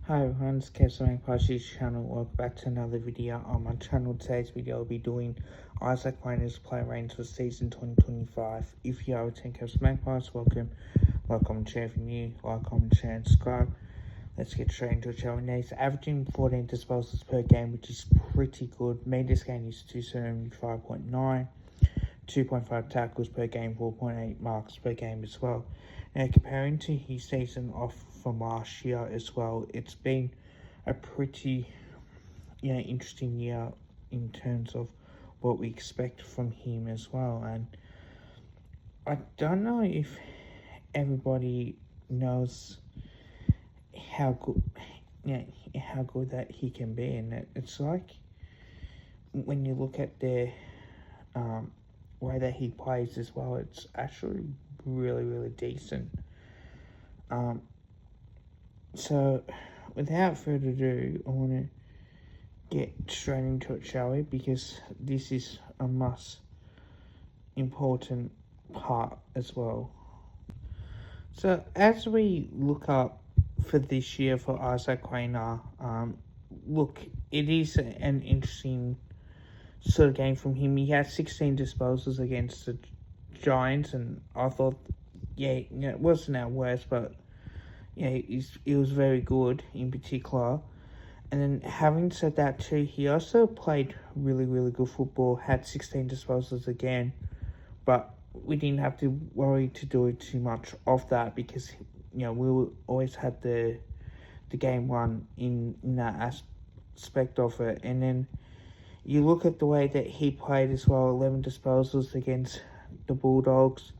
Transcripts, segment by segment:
Hi everyone, it's Kevin Pashi's channel. Welcome back to another video on my channel. Today's video I'll be doing Issac Quaynor's play range for season 2025. If you are a 10K Magpies, welcome. Like, comment, share if you're new. Like, comment, share, and subscribe. Let's get straight into it, shall we? He's averaging 14 disposals per game, which is pretty good. Made this game is 275.9. 2.5 tackles per game, 4.8 marks per game as well. Now, comparing to his season off from last year as well, it's been a pretty interesting year in terms of what we expect from him as well. And I don't know if everybody knows how good how good that he can be, and it's like when you look at the way that he plays as well, it's actually really decent. So without further ado, I want to get straight into it, shall we? Because this is a important part as well. So as we look up for this year for Issac Quaynor, look, it is an interesting sort of game from him. He had 16 disposals against the Giants, and I thought, it wasn't our worst, but it was very good in particular. And then having said that too, he also played really good football, had 16 disposals again, but we didn't have to worry to do it too much of that because, we always had the game one in that aspect of it. And then you look at the way that he played as well, 11 disposals against the Bulldogs,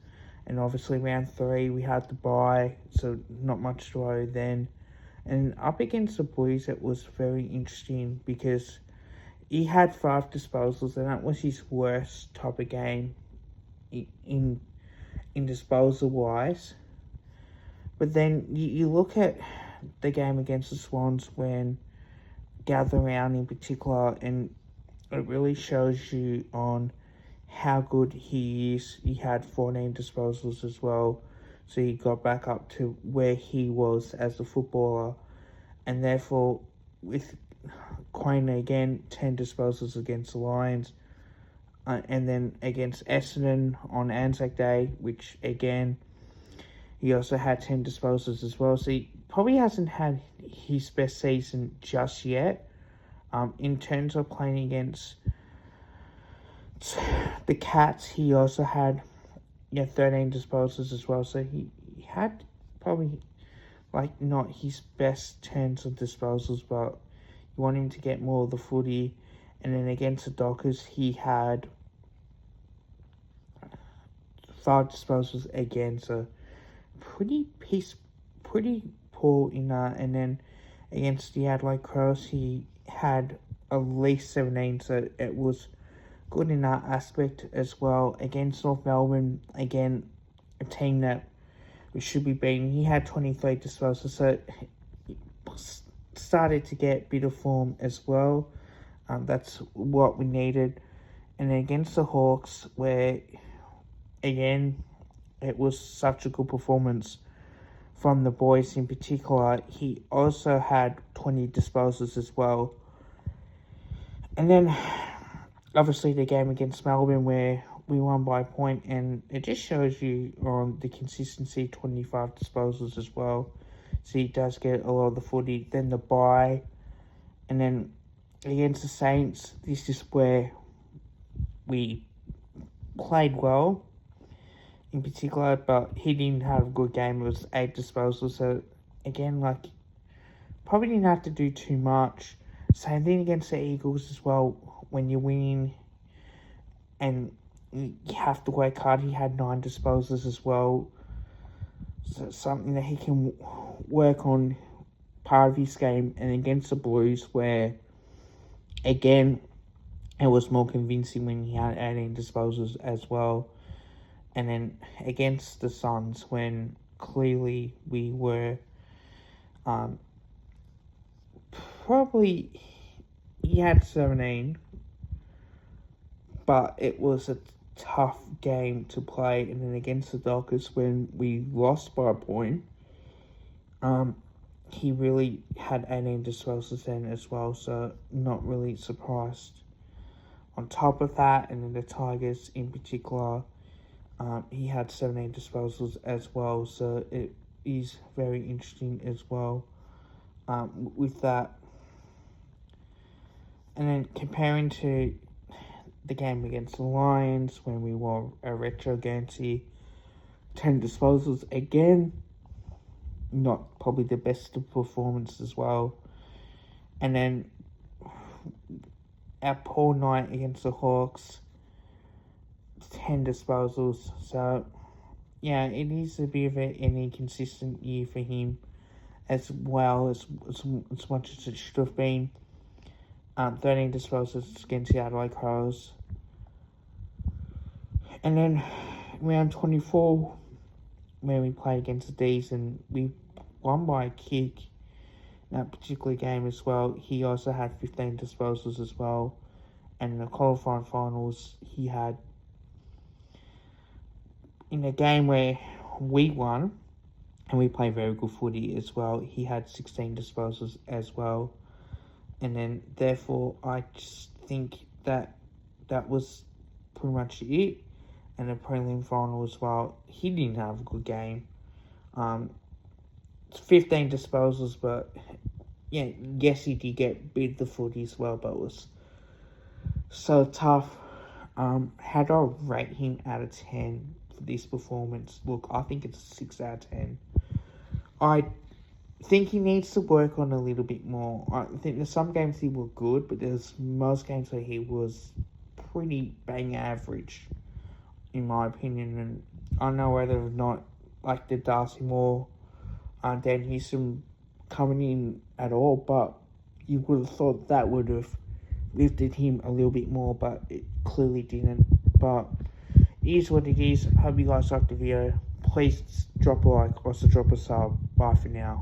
and obviously round 3 we had the bye, so not much to worry then. And up against the Blues, it was very interesting because he had 5 disposals, and that was his worst type of game in disposal wise. But then you look at the game against the Swans when Gather Round in particular, and it really shows you on how good he is. He had 14 disposals as well, so he got back up to where he was as a footballer. And therefore, with Quaynor again, 10 disposals against the Lions, and then against Essendon on Anzac Day, which again, he also had 10 disposals as well. So he probably hasn't had his best season just yet. In terms of playing against the Cats, he also had 13 disposals as well. So he had probably not his best turns of disposals, but you want him to get more of the footy. And then against the Dockers, he had 5 disposals again, so pretty poor in that. And then against the Adelaide Crows, he had at least 17, so it was good in that aspect as well. Against North Melbourne, again, a team that we should be beating, he had 23 disposals, so he started to get a bit of form as well. That's what we needed. And then against the Hawks, where again it was such a good performance from the boys in particular, he also had 20 disposals as well. And then obviously the game against Melbourne where we won by a point, and it just shows you on the consistency, 25 disposals as well. So he does get a lot of the footy. Then the bye, and then against the Saints, this is where we played well in particular, but he didn't have a good game. It was 8 disposals, so again, probably didn't have to do too much. Same thing against the Eagles as well. When you're winning and you have to work hard, he had 9 disposals as well. So something that he can work on part of his game. And against the Blues, where again it was more convincing when he had 18 disposals as well. And then against the Suns, when clearly we were probably, he had 17, but it was a tough game to play. And then against the Dockers, when we lost by a point, he really had 18 disposals then as well, so not really surprised. On top of that, and then the Tigers in particular, he had 17 disposals as well, so it is very interesting as well with that. And then comparing to the game against the Lions when we wore a retro Guernsey, 10 disposals again, not probably the best of performance as well. And then our poor night against the Hawks, 10 disposals. So, yeah, it is a bit of an inconsistent year for him as well as much as it should have been. 13 disposals against the Adelaide Crows. And then round 24, where we played against the D's, and we won by a kick in that particular game as well. He also had 15 disposals as well. And in the qualifying finals, he had, in a game where we won, and we played very good footy as well, he had 16 disposals as well. And then, therefore, I just think that was pretty much it. And the prelim final as well, he didn't have a good game. 15 disposals, but yeah, yes, he did get beat the footy as well, but it was so tough. How do I rate him out of 10 for this performance? Look, I think it's a 6 out of 10. I think he needs to work on a little bit more. I think there's some games he was good, but there's most games where he was pretty bang average, in my opinion. And I don't know whether or not, like the Darcy Moore, Dan Houston coming in at all, but you would have thought that would have lifted him a little bit more, but it clearly didn't. But it is what it is. Hope you guys liked the video. Please drop a like, also drop a sub. Bye for now.